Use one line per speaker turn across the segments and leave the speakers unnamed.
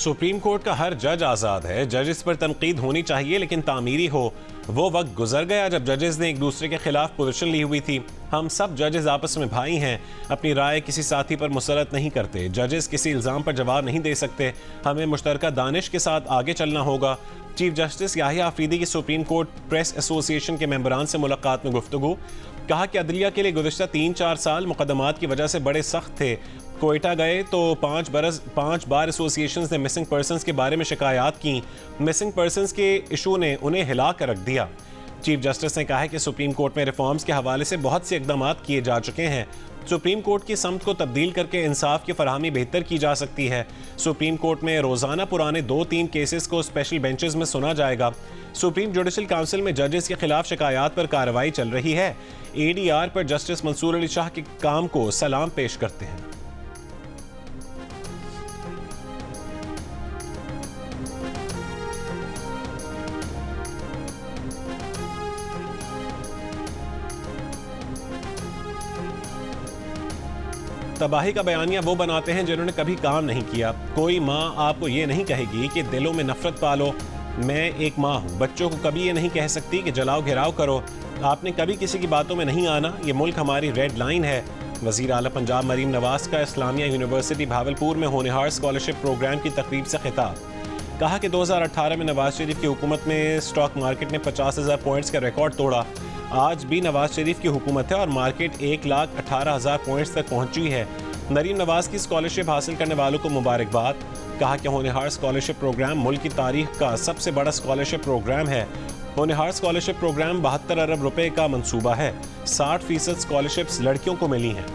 Supreme court का हर जज आज़ाद है। जजेस पर तनकीद होनी चाहिए लेकिन तामीरी हो। वो वक्त गुजर गया जब जजेस ने एक दूसरे के खिलाफ पोजीशन ली हुई थी। हम सब जजेस आपस में भाई हैं, अपनी राय किसी साथी पर मुसलत नहीं करते। जजेस किसी इल्ज़ाम पर जवाब नहीं दे सकते। हमें मुश्तरका दानिश के साथ आगे चलना होगा। चीफ जस्टिस याहिया आफरीदी की सुप्रीम कोर्ट प्रेस एसोसिएशन के मेंबरान से मुलाकात में गुफ्तगू। कहा कि अदलिया के लिए गुज़िश्ता 3-4 साल मुकदमात की वजह से बड़े सख्त थे। कोयटा गए तो 5 बार एसोसिएशन ने मिसिंग पर्सनस के बारे में शिकायत की। मिसिंग पर्सनस के इशू ने उन्हें हिला कर रख दिया। चीफ जस्टिस ने कहा है कि सुप्रीम कोर्ट में रिफॉर्म्स के हवाले से बहुत से इकदाम किए जा चुके हैं। सुप्रीम कोर्ट की समत को तब्दील करके इंसाफ की फरहमी बेहतर की जा सकती है। सुप्रीम कोर्ट में रोज़ाना पुराने 2-3 केसेस को स्पेशल बेंचेस में सुना जाएगा। सुप्रीम जुडिशल काउंसिल में जजेस के खिलाफ शिकायत पर कार्रवाई चल रही है। ADR पर जस्टिस मंसूर अली शाह के काम को सलाम पेश करते हैं। तबाही का बयानिया वो बनाते हैं जिन्होंने कभी काम नहीं किया। कोई माँ आपको ये नहीं कहेगी कि दिलों में नफरत पालो। मैं एक माँ हूँ, बच्चों को कभी ये नहीं कह सकती कि जलाओ घेराव करो। आपने कभी किसी की बातों में नहीं आना, ये मुल्क हमारी रेड लाइन है। वज़ीर आला पंजाब मरीम नवाज का इस्लामिया यूनिवर्सिटी भावलपुर में होनहार स्कॉलरशिप प्रोग्राम की तकरीब से खिताब। कहा कि 2018 में नवाज शरीफ की हुकूमत में स्टॉक मार्केट ने 50,000 पॉइंट्स का रिकॉर्ड तोड़ा। आज भी नवाज शरीफ की हुकूमत है और मार्केट 1,18,000 पॉइंट्स तक पहुंची है। मरीम नवाज की स्कॉलरशिप हासिल करने वालों को मुबारकबाद। कहा कि होनहार स्कॉलरशिप प्रोग्राम मुल्क की तारीख का सबसे बड़ा स्कॉलरशिप प्रोग्राम है। होनहार स्कॉलरशिप प्रोग्राम 72 अरब रुपए का मंसूबा है। 60% स्कॉलरशिप्स लड़कियों को मिली हैं।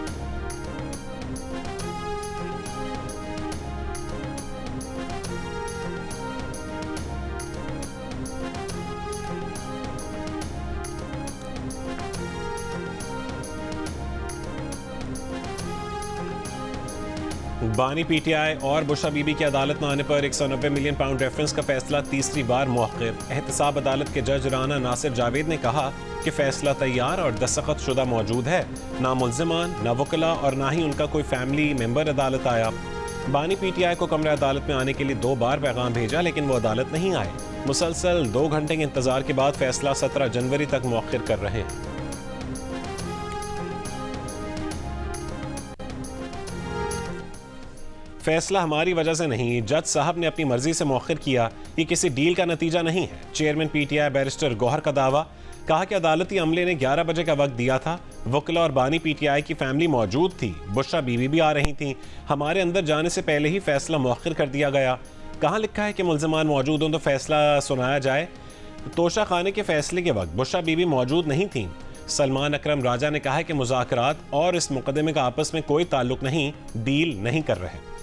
बानी PTI और बुशरा बीबी की अदालत में आने पर 190 मिलियन पाउंड रेफरेंस का फैसला तीसरी बार मुअक्किर। एहतसाब अदालत के जज राना नासिर जावेद ने कहा कि फैसला तैयार और दस्तखत शुदा मौजूद है। ना मुल्जिमान, ना वकला और ना ही उनका कोई फैमिली मेंबर अदालत आया। बानी PTI को कमरे अदालत में आने के लिए 2 बार पैगाम भेजा लेकिन वो अदालत नहीं आए। मुसलसल 2 घंटे के इंतजार के बाद फैसला 17 जनवरी तक मुअक्किर कर रहे हैं। फैसला हमारी वजह से नहीं, जज साहब ने अपनी मर्जी से मौखिर किया। ये किसी डील का नतीजा नहीं है। चेयरमैन PTI बैरिस्टर गौहर का दावा। कहा कि अदालती अमले ने 11 बजे का वक्त दिया था। वकला और बानी PTI की फैमिली मौजूद थी। बुशरा बीवी भी आ रही थी। हमारे अंदर जाने से पहले ही फैसला मौखिर कर दिया गया। कहाँ लिखा है कि मुल्जिमान मौजूद हों तो फैसला सुनाया जाए? तोशा खाने के फैसले के वक्त बुशरा बीवी मौजूद नहीं थी। सलमान अकरम राजा ने कहा कि मुज़ाकरात और इस मुकदमे का आपस में कोई ताल्लुक नहीं, डील नहीं कर रहे।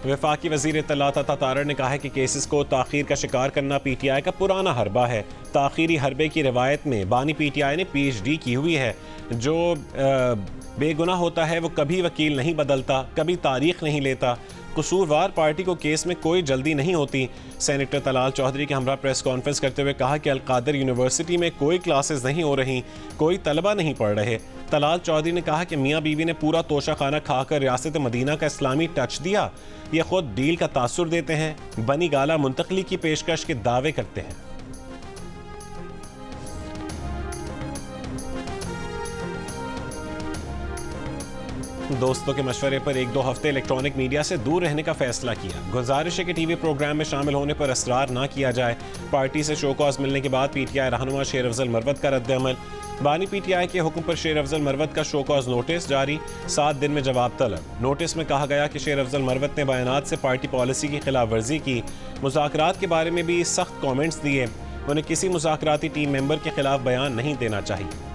वफाकी वज़ीर इत्तलात अता तारड़ ने कहा है कि केसेस को ताख़ीर का शिकार करना PTI का पुराना हरबा है। ताख़ीरी हरबे की रिवायत में बानी PTI ने PhD की हुई है। जो बेगुनाह होता है वो कभी वकील नहीं बदलता, कभी तारीख नहीं लेता। कसूरवार पार्टी को केस में कोई जल्दी नहीं होती। सेनेटर तलाल चौधरी के हमरा प्रेस कॉन्फ्रेंस करते हुए कहा कि अलकादर यूनिवर्सिटी में कोई क्लासेस नहीं हो रही, कोई तलबा नहीं पढ़ रहे। तलाल चौधरी ने कहा कि मियाँ बीवी ने पूरा तोशा खाना खाकर रियासत मदीना का इस्लामी टच दिया। ये खुद डील का तासुर देते हैं, बनी गाला मुंतकली की पेशकश के दावे करते हैं। दोस्तों के मशवरे पर 1-2 हफ्ते इलेक्ट्रॉनिक मीडिया से दूर रहने का फैसला किया। गुजारिश है कि TV प्रोग्राम में शामिल होने पर असरार ना किया जाए। पार्टी से शोकॉज मिलने के बाद PTI रहनुमा शेर अफजल मरवत का रद्द-ए-अमल। बानी PTI के हुक्म पर शेर अफजल मरवत का शोकॉज नोटिस जारी, 7 दिन में जवाब तलब। नोटिस में कहा गया कि शेर अफजल मरवत ने बयानात से पार्टी पॉलिसी की खिलाफ वर्जी की। मुज़ाकरात के बारे में भी सख्त कॉमेंट्स दिए। उन्हें किसी मुज़ाकराती टीम मेंबर के खिलाफ बयान नहीं देना चाहिए।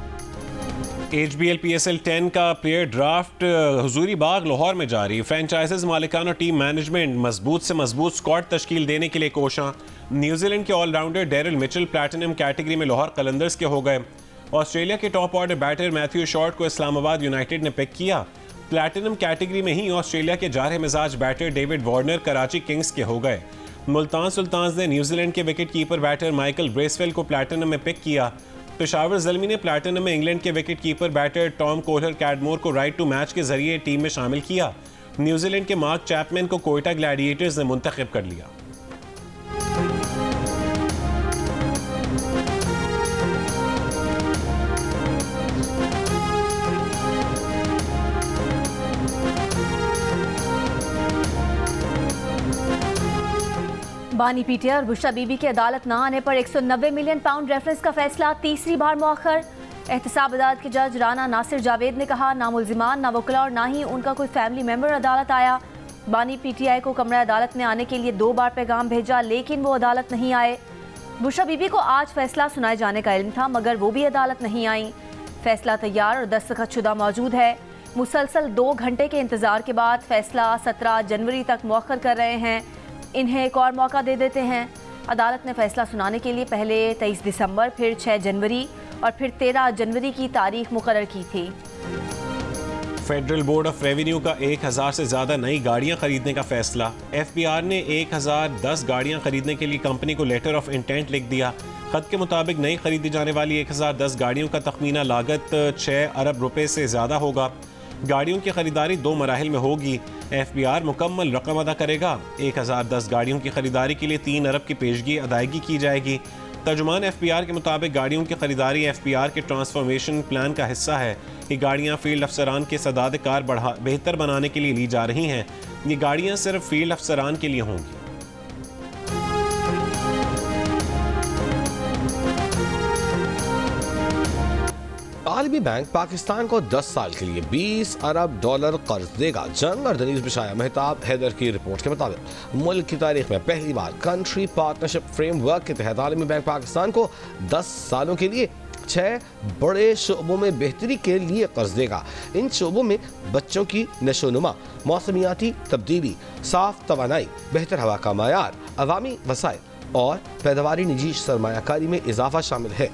HBL PSL 10 का प्लेयर ड्राफ्ट हुजूरी बाग लाहौर में जारी। फ्रेंचाइजेज मालिकान और टीम मैनेजमेंट मजबूत से मजबूत स्क्वाड तश्कील देने के लिए कोशां। न्यूजीलैंड के allrounder Daryl Mitchell platinum category में लाहौर कलंदर्स के हो गए। ऑस्ट्रेलिया के top order batter Matthew Short को इस्लामाबाद यूनाइटेड ने पिक किया। प्लैटिनम कैटेगरी में ही ऑस्ट्रेलिया के जारह मिजाज batter David Warner Karachi Kings के हो गए। मुल्तान सुल्तान्स ने न्यूजीलैंड के wicket keeper batter Michael Bracewell को प्लैटिनम में पिक किया। पेशावर ज़ल्मी ने प्लैटिनम में इंग्लैंड के wicket keeper batter Tom Kohler Cadmore को राइट टू मैच के जरिए टीम में शामिल किया। न्यूजीलैंड के मार्क चैपमैन को कोयटा ग्लैडिएटर्स ने मुंतखब कर लिया।
बानी पीटीआई और बुशरा बीबी की अदालत न आने पर 190 मिलियन पाउंड रेफरेंस का फैसला तीसरी बार मौखर। एहतसाब अदालत के जज राना नासिर जावेद ने कहा ना मुल्जिमान ना वकला और ना ही उनका कोई फैमिली मेंबर अदालत आया। बानी पीटीआई को कमरा अदालत में आने के लिए 2 बार पैगाम भेजा लेकिन वो अदालत नहीं आए। बुशरा बीबी को आज फैसला सुनाए जाने का इल्म था मगर वो भी अदालत नहीं आई। फैसला तैयार और दस्तखतशुदा मौजूद है। मुसलसल 2 घंटे के इंतजार के बाद फैसला 17 जनवरी तक मौखर कर रहे हैं। इन्हें एक और मौका दे देते हैं। अदालत ने फैसला सुनाने के लिए पहले 23 दिसंबर, फिर 6 जनवरी और फिर 13 जनवरी की तारीख मुकर्रर की थी।
फेडरल बोर्ड ऑफ रेवेन्यू का 1000 से ज़्यादा नई गाड़ियां खरीदने का फैसला। FBR ने 1010 गाड़ियां खरीदने के लिए कंपनी को लेटर ऑफ इंटेंट लिख दिया। खत के मुताबिक नई खरीदी जाने वाली 1010 गाड़ियों का तखमीना लागत 6 अरब रुपए से ज़्यादा होगा। गाड़ियों की खरीदारी 2 मराहिल में होगी। FBR मुकम्मल रकम अदा करेगा। 1010 गाड़ियों की खरीदारी के लिए 3 अरब की पेशगी अदायगी की जाएगी। तर्जुमान FBR के मुताबिक गाड़ियों की खरीदारी FBR के ट्रांसफॉर्मेशन प्लान का हिस्सा है कि गाड़ियां फील्ड अफसरान के सदाद कार बेहतर बनाने के लिए ली जा रही हैं। ये गाड़ियां सिर्फ फील्ड अफसरान के लिए होंगी।
आलमी बैंक पाकिस्तान को 10 साल के लिए $20 अरब कर्ज देगा। जंग और दनीज बिशाया मेहताब हैदर की रिपोर्ट के मुताबिक मुल्क की तारीख में पहली बार कंट्री पार्टनरशिप फ्रेमवर्क के तहत आलमी बैंक पाकिस्तान को 10 सालों के लिए 6 बड़े शोबों में बेहतरी के लिए कर्ज देगा। इन शोबों में बच्चों की नशोनुमा, मौसमियाती तब्दीली, साफ तवानाई, बेहतर हवा का मायार, अवामी वसाइल और पैदावारी निजी सरमायाकारी में इजाफा शामिल है।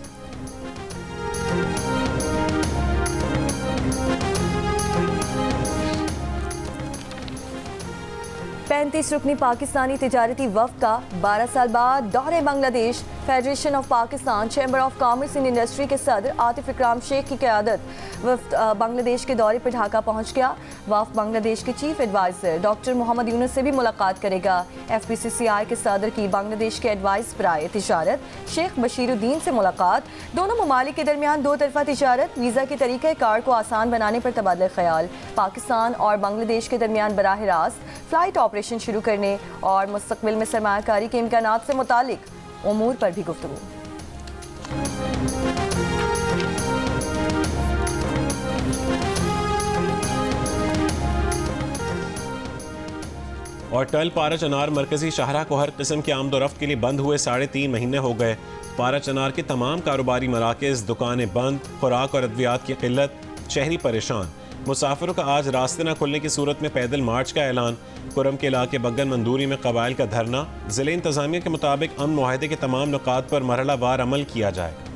35 रुकनी पाकिस्तानी तिजारती वफ़द का 12 साल बाद दौरे Bangladesh. Federation of Pakistan chamber of commerce and industry के सदर आतिफ इकराम शेख की क़यादत वफ़द बांग्लादेश के दौरे पर ढाका पहुँच गया। वफ़द बांग्लादेश के chief adviser doctor Mohammad Yunus से भी मुलाकात करेगा। FPCCI के सदर की बांग्लादेश के एडवाइस बराए तिजारत शेख बशीरुद्दीन से मुलाकात। दोनों ममालिक के दरमियान 2 तरफ़ा तिजारत, वीज़ा के तरीक़े कार को आसान बनाने पर तबादला ख्याल। पाकिस्तान और बांग्लादेश के दरमियान बराह रास्त फ़्लाइट ऑपरेशन शुरू करने और मुस्तक़बिल में सरमायाकारी के इम्कानात से मुतालिक उमूर पर भी गुफ्तगू।
और टल पारा चनार मरकजी शाहरा को हर किस्म की आमदोरफ्त के लिए बंद हुए 3.5 महीने हो गए। पारा चनार के तमाम कारोबारी मराकज़, दुकानें बंद, खुराक और अद्वियात की किल्लत, शहरी परेशान। मुसाफिरों का आज रास्ते न खुलने की सूरत में पैदल मार्च का ऐलान। कुरम के इलाके बग्गन मंदूरी में कबाइल का धरना। ज़िले इंतज़ामिया के मुताबिक अमन मुआहदे के तमाम नुकात पर मरहला वार अमल किया जाएगा।